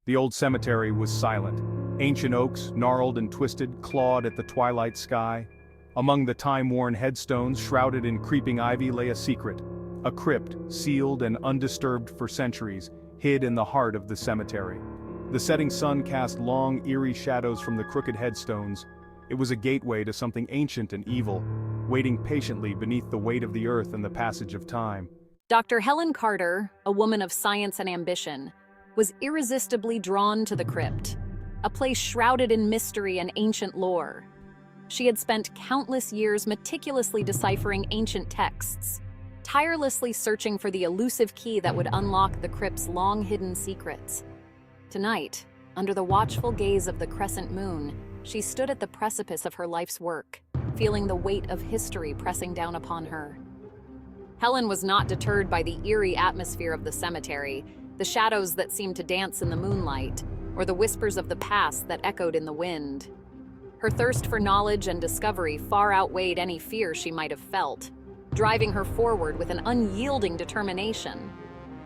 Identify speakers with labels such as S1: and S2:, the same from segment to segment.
S1: The old cemetery was silent. Ancient oaks, gnarled and twisted, clawed at the twilight sky. Among the time-worn headstones shrouded in creeping ivy lay a secret. A crypt, sealed and undisturbed for centuries, hid in the heart of the cemetery. The setting sun cast long, eerie shadows from the crooked headstones. It was a gateway to something ancient and evil, waiting patiently beneath the weight of the earth and the passage of time.
S2: Dr. Helen Carter, a woman of science and ambition, was irresistibly drawn to the crypt, a place shrouded in mystery and ancient lore. She had spent countless years meticulously deciphering ancient texts, tirelessly searching for the elusive key that would unlock the crypt's long-hidden secrets. Tonight, under the watchful gaze of the crescent moon, she stood at the precipice of her life's work, feeling the weight of history pressing down upon her. Helen was not deterred by the eerie atmosphere of the cemetery, the shadows that seemed to dance in the moonlight, or the whispers of the past that echoed in the wind. Her thirst for knowledge and discovery far outweighed any fear she might have felt, driving her forward with an unyielding determination.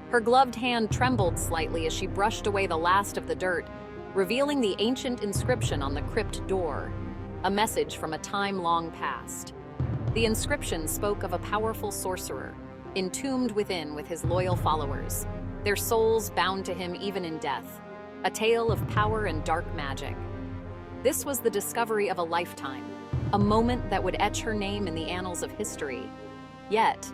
S2: Her gloved hand trembled slightly as she brushed away the last of the dirt, revealing the ancient inscription on the crypt door, a message from a time long past. The inscription spoke of a powerful sorcerer, entombed within with his loyal followers, their souls bound to him even in death, a tale of power and dark magic. This was the discovery of a lifetime, a moment that would etch her name in the annals of history. Yet,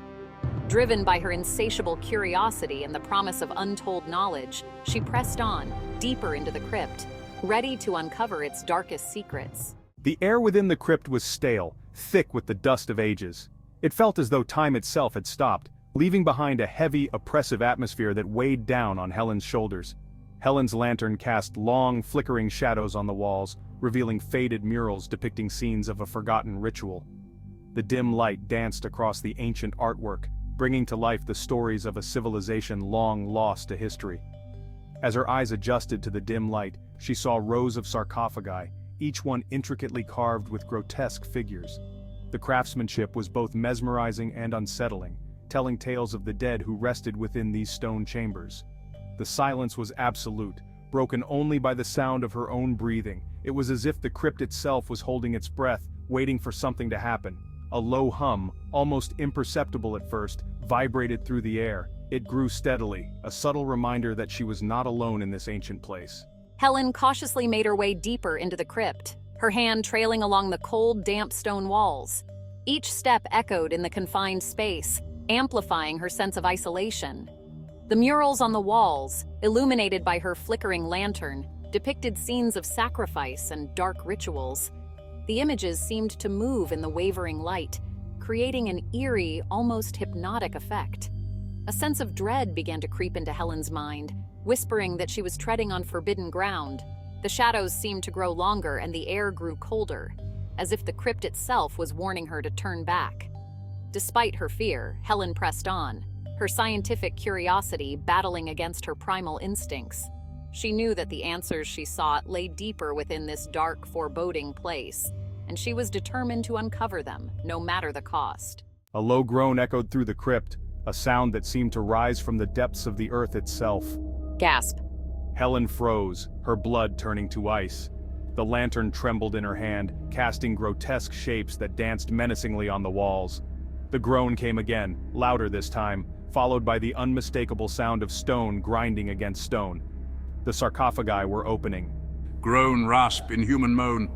S2: driven by her insatiable curiosity and the promise of untold knowledge, she pressed on, deeper into the crypt, ready to uncover its darkest secrets.
S1: The air within the crypt was stale, thick with the dust of ages. It felt as though time itself had stopped, leaving behind a heavy, oppressive atmosphere that weighed down on Helen's shoulders. Helen's lantern cast long, flickering shadows on the walls, revealing faded murals depicting scenes of a forgotten ritual. The dim light danced across the ancient artwork, bringing to life the stories of a civilization long lost to history. As her eyes adjusted to the dim light, she saw rows of sarcophagi, each one intricately carved with grotesque figures. The craftsmanship was both mesmerizing and unsettling, telling tales of the dead who rested within these stone chambers. The silence was absolute, broken only by the sound of her own breathing. It was as if the crypt itself was holding its breath, waiting for something to happen. A low hum, almost imperceptible at first, vibrated through the air. It grew steadily, a subtle reminder that she was not alone in this ancient place.
S2: Helen cautiously made her way deeper into the crypt, her hand trailing along the cold, damp stone walls. Each step echoed in the confined space, amplifying her sense of isolation. The murals on the walls, illuminated by her flickering lantern, depicted scenes of sacrifice and dark rituals. The images seemed to move in the wavering light, creating an eerie, almost hypnotic effect. A sense of dread began to creep into Helen's mind, whispering that she was treading on forbidden ground. The shadows seemed to grow longer and the air grew colder, as if the crypt itself was warning her to turn back. Despite her fear, Helen pressed on, her scientific curiosity battling against her primal instincts. She knew that the answers she sought lay deeper within this dark, foreboding place, and she was determined to uncover them, no matter the cost.
S1: A low groan echoed through the crypt, a sound that seemed to rise from the depths of the earth itself.
S2: Gasp.
S1: Helen froze, her blood turning to ice. The lantern trembled in her hand, casting grotesque shapes that danced menacingly on the walls. The groan came again, louder this time, followed by the unmistakable sound of stone grinding against stone. The sarcophagi were opening.
S3: Groan, rasp, inhuman moan.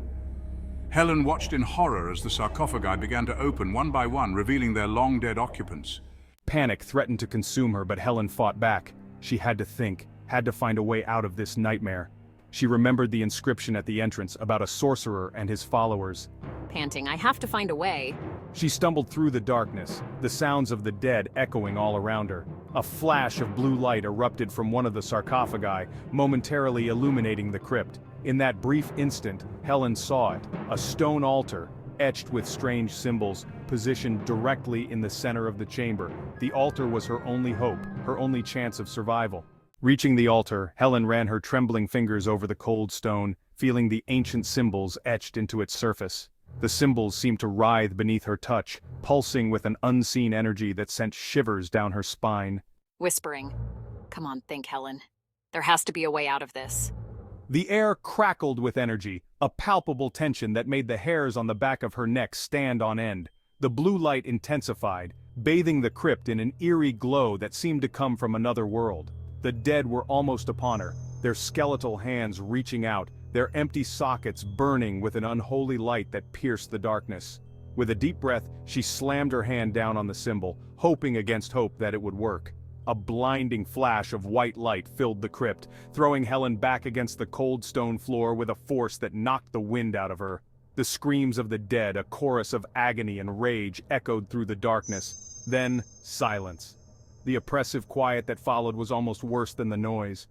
S3: Helen watched in horror as the sarcophagi began to open one by one, revealing their long-dead occupants.
S1: Panic threatened to consume her, but Helen fought back. She had to think, had to find a way out of this nightmare. She remembered the inscription at the entrance about a sorcerer and his followers.
S2: Panting, I have to find a way.
S1: She stumbled through the darkness, the sounds of the dead echoing all around her. A flash of blue light erupted from one of the sarcophagi, momentarily illuminating the crypt. In that brief instant, Helen saw it, a stone altar, etched with strange symbols, positioned directly in the center of the chamber. The altar was her only hope, her only chance of survival. Reaching the altar, Helen ran her trembling fingers over the cold stone, feeling the ancient symbols etched into its surface. The symbols seemed to writhe beneath her touch, pulsing with an unseen energy that sent shivers down her spine.
S2: Whispering. Come on, think, Helen. There has to be a way out of this.
S1: The air crackled with energy, a palpable tension that made the hairs on the back of her neck stand on end. The blue light intensified, bathing the crypt in an eerie glow that seemed to come from another world. The dead were almost upon her, their skeletal hands reaching out, their empty sockets burning with an unholy light that pierced the darkness. With a deep breath, she slammed her hand down on the symbol, hoping against hope that it would work. A blinding flash of white light filled the crypt, throwing Helen back against the cold stone floor with a force that knocked the wind out of her. The screams of the dead, a chorus of agony and rage, echoed through the darkness. Then, silence. The oppressive quiet that followed was almost worse than the noise.